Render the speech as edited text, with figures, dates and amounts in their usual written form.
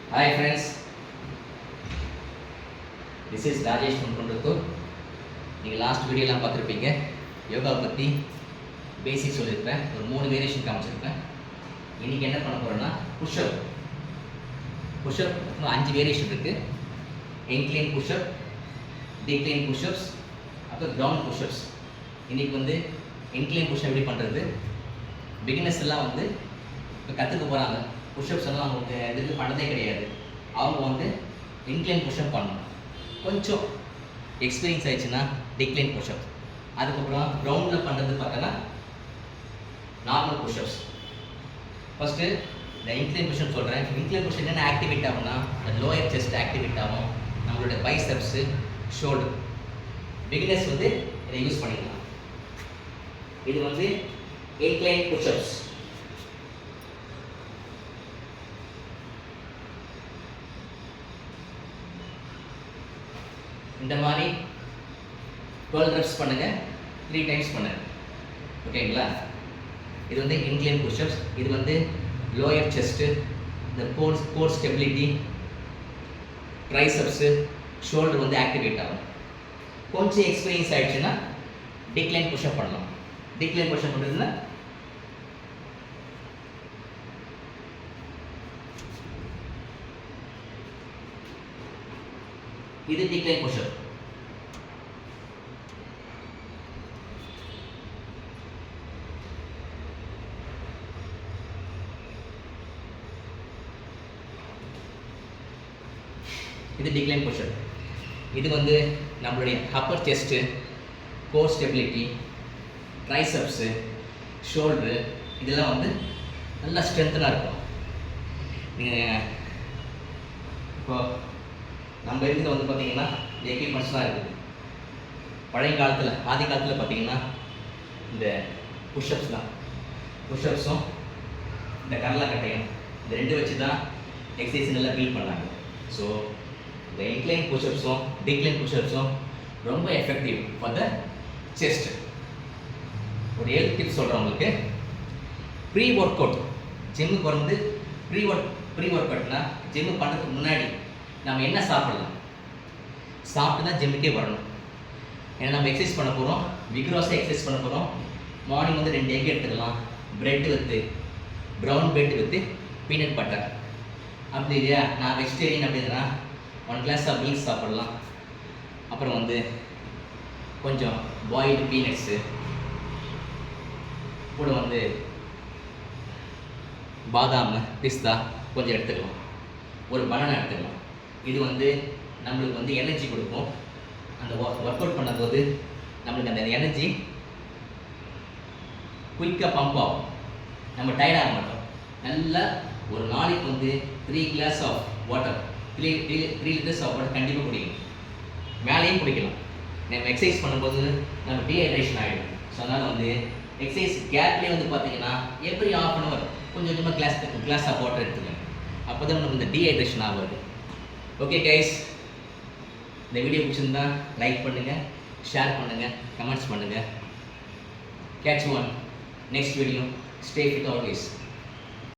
Hi friends, this is Rajesh from Kundutur. நீங்கள் last வீடியோலாம் பார்த்துருப்பீங்க. யோகாவை பற்றி பேசிக் சொல்லியிருப்பேன். ஒரு 3 வேரியேஷன் காமிச்சிருப்பேன். இன்றைக்கி என்ன பண்ண போகிறோன்னா புஷ்அப் 5 வேரியேஷன் இருக்குது. இன்க்ளைன் புஷ்அப், டிக்ளைன் புஷ்அப்ஸ், அப்புறம் கிரவுண்ட் புஷ்அப்ஸ். இன்றைக்கி வந்து இன்க்ளைன் புஷ்அப் எப்படி பண்ணுறது, பிகினர்ஸ் எல்லாம் வந்து இப்போ கற்றுக்க போகிறாங்க. புஷ்அப்ஸ் எல்லாம் அவங்களுக்கு எதுக்கு பண்ணதே கிடையாது. அவங்க வந்து இன்க்ளைன் புஷ்அப் பண்ணணும். கொஞ்சம் எக்ஸ்பீரியன்ஸ் ஆயிடுச்சுன்னா டிக்ளைன் புஷ்அப், அதுக்கப்புறம் கிரவுண்டில் பண்ணுறது பார்த்தோன்னா நார்மல் புஷ்அப்ஸ். ஃபஸ்ட்டு இந்த இன்க்ளைன் புஷ்அப் சொல்கிறேன். இன்க்ளைன் புஷ்அப் என்னென்ன ஆக்டிவேட் ஆகும்னா, லோயர் செஸ்ட் ஆக்டிவேட் ஆகும், நம்மளோட பைசெப்ஸு, ஷோல்டர். பிகினர்ஸ் வந்து இதை யூஸ் பண்ணிக்கலாம். இது வந்து இன்க்ளைன் புஷ்அப்ஸ். இந்த மாதிரி 12 reps பண்ணுங்கள், 3 times பண்ணுங்கள். ஓகேங்களா? இது வந்து இன்க்ளைன் புஷ்அப்ஸ். இது வந்து லோயர் செஸ்ட்டு, இந்த கோர் ஸ்டெபிலிட்டி, ட்ரைசெப்ஸு, ஷோல்டர் வந்து ஆக்டிவேட் ஆகும். கொஞ்சம் எக்ஸ்பீரியன்ஸ் ஆகிடுச்சுன்னா டிக்ளைன் புஷ்அப் பண்ணலாம். டிக்ளைன் புஷ்அப் பண்ணுறதுன்னா இது டிக்ளைன் புஷ்அப். இது டிக்ளைன் புஷ்அப். இது வந்து நம்மளுடைய upper chest, core stability, triceps, shoulder, இதெல்லாம் வந்து நல்லா ஸ்ட்ரென்த்தனாக இருக்கும். நீங்கள் இப்போ நம்ம இருக்கிறது வந்து பார்த்திங்கன்னா இந்த எக்யூப்மெண்ட்ஸ் தான் இருக்குது. பழைய காலத்தில், ஆதி காலத்தில் பார்த்திங்கன்னா இந்த புஷ்அப்ஸ் தான். புஷ்அப்ஸும் இந்த கடலைக்கட்டையும் இந்த 2 வச்சு தான் எக்ஸசைஸ் நல்லா பில்ட் பண்ணாங்க. ஸோ இந்த இன்க்ளைன் புஷ்அப்ஸும் டிக்ளைன் புஷ்அப்ஸும் ரொம்ப எஃபெக்டிவ் ஃபார் த செஸ்ட். ஒரு 7 டிப்ஸ் சொல்கிறேன் உங்களுக்கு. ப்ரீ ஒர்க் அவுட், ஜிம்முக்கு வந்து ப்ரீ ஒர்க் அவுட்னா ஜிம்மு பண்ணுறதுக்கு முன்னாடி நம்ம என்ன சாப்பிடலாம், சாப்பிட்டு தான் ஜிம்முக்கே வரணும். ஏன்னா நம்ம எக்ஸசைஸ் பண்ண போகிறோம், விக்ரோஸாக எக்ஸசைஸ் பண்ண போகிறோம். மார்னிங் வந்து 2 எக் எடுத்துக்கலாம், bread with brown bread with peanut butter. அப்படி இல்லையா, நான் வெஜிடேரியன் அப்படின்னா 1 glass ஆஃப் மில்க் சாப்பிடலாம். அப்புறம் வந்து கொஞ்சம் பாயில்டு பீனட்ஸு கூட வந்து பாதாம், பிஸ்தா கொஞ்சம் எடுத்துக்கலாம். ஒரு பனானா எடுத்துக்கலாம். இது வந்து நம்மளுக்கு வந்து எனர்ஜி கொடுக்கும். அந்த ஒர்க் அவுட் பண்ணும்போது நம்மளுக்கு அந்த எனர்ஜி குயிக்காக பம்ப் ஆகும், நம்ம டயர்ட் ஆக மாட்டோம். நல்லா ஒரு நாளைக்கு வந்து 3 glass of water, 3 liters of water கண்டிப்பாக குடிக்கணும். மேலேயும் குடிக்கலாம். நம்ம எக்ஸசைஸ் பண்ணும்போது நம்ம டீஹைட்ரேஷன் ஆகிடும். ஸோ அதனால் வந்து எக்ஸசைஸ் கேப்லேயே வந்து பார்த்திங்கன்னா எவ்ரி ½ hour கொஞ்சம் கொஞ்சமாக கிளாஸ் ஆஃப் வாட்டர் எடுத்துக்கணும். அப்போ தான் நமக்கு இந்த டீஹைட்ரேஷன் ஆகாது. ஓகே கைஸ், இந்த வீடியோ பிடிச்சிருந்தா லைக் பண்ணுங்கள், ஷேர் பண்ணுங்கள், கமெண்ட்ஸ் பண்ணுங்கள். Catch one next video. Stay fit always.